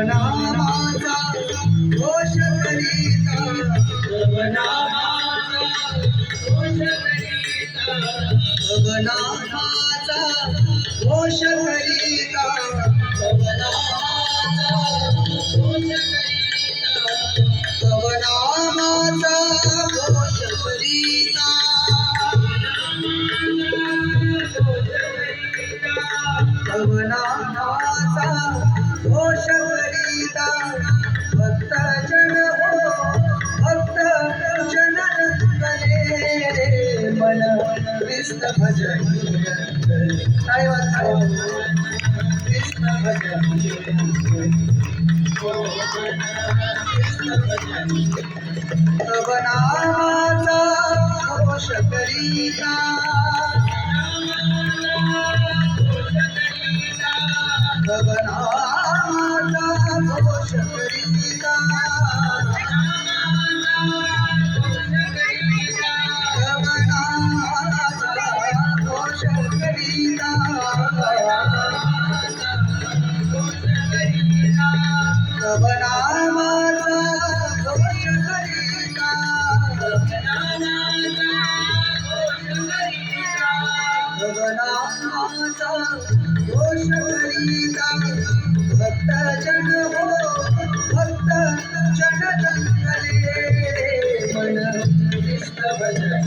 नामाचा घोष करीता, तव नामाचा घोष करीता, तव नामाचा घोष करीता, तव नामाचा घोष करीता, तव नामाचा घोष करीता, तव नामाचा घोष करीता, भक्त जन हो भक्त जन करे, मन कृष्ण भजन काय वाचो कृष्ण भजन कृष्ण भजन, तव नामाचा घोष करीता, तव नामाचा घोष करीता, तव नामाचा घोष करीता, तव नामाचा घोष करीता, तव नामाचा घोष करीता, भक्त जन हो भक्त जन करे, मन कृष्ण भजन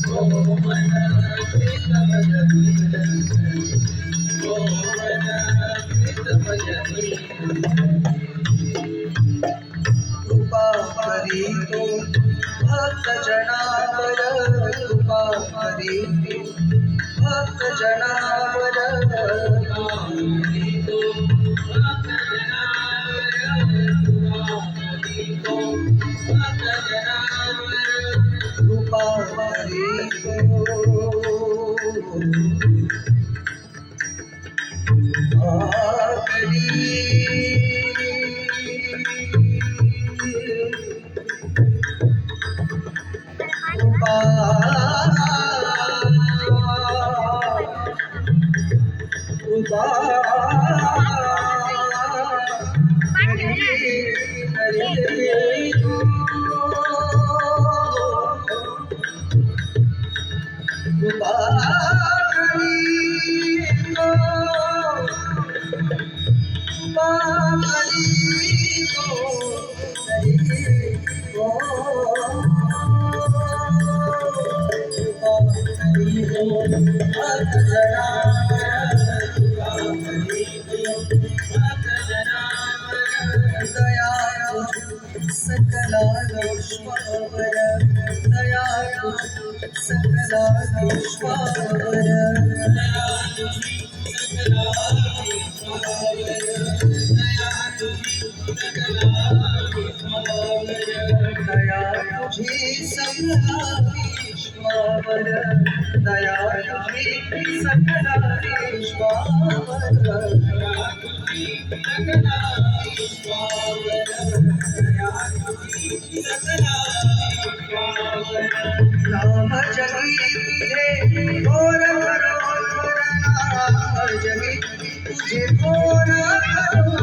हो मन कृष्ण भजन हो मन कृष्ण भजन, कृपा करी तो भक्त जनावर, कृपा करी भक्त जनावर, कृपा करी तो सकलाश्वर दया सकलाश्वर दया तुझी सकलाश्वर विश्वावर दया तुझी सकला विश्वावर दया तुझी सकला विश्वावर दया तुझी सकला विश्वावर नाम जगी तुझे घोर घरोर नाम जगी तुझे घोर घरोर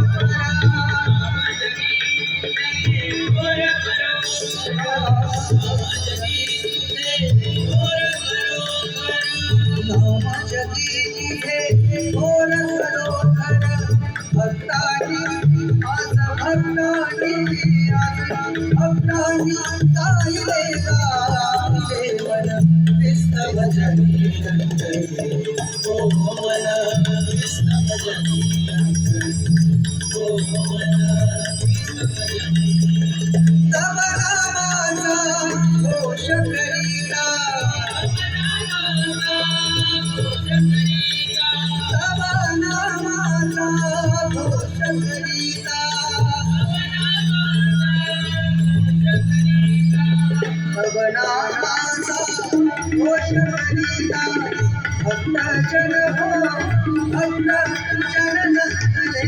नाम जगी तुझे घोर घरोर भक्तानी आज भक्तानी गायले देवन कृष्ण भजनी ओ भवन कृष्ण भजनी ओ भवन कृष्ण भजनी तव नामाचा घोष करीता तव नामाचा घोष करीता तव नामाचा घोष करीता भक्त जन हो भक्त चरण तले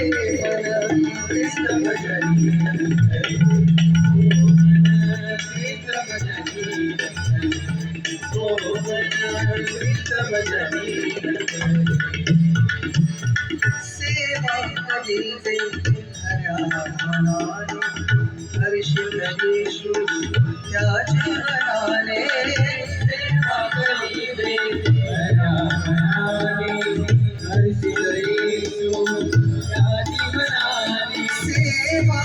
देवन कृष्ण भजनी कृष्ण भजनी ओ कृष्ण भजनी सेवा करीते हऱ्या मनाने हर्षित येशू त्या जीवनाने सेवा करीते हऱ्या मनाने हर्षित येशू त्या जीवनाने सेवा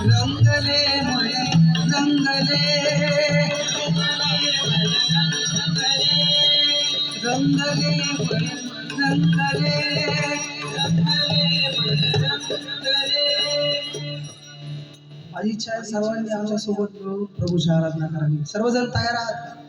रंगले मुळे रंगले रंगले मुळे रंगले माझी इच्छा आहे सर्वांनी आमच्या सोबत मिळून प्रभूची आराधना करावी. सर्वजण तयार आहात?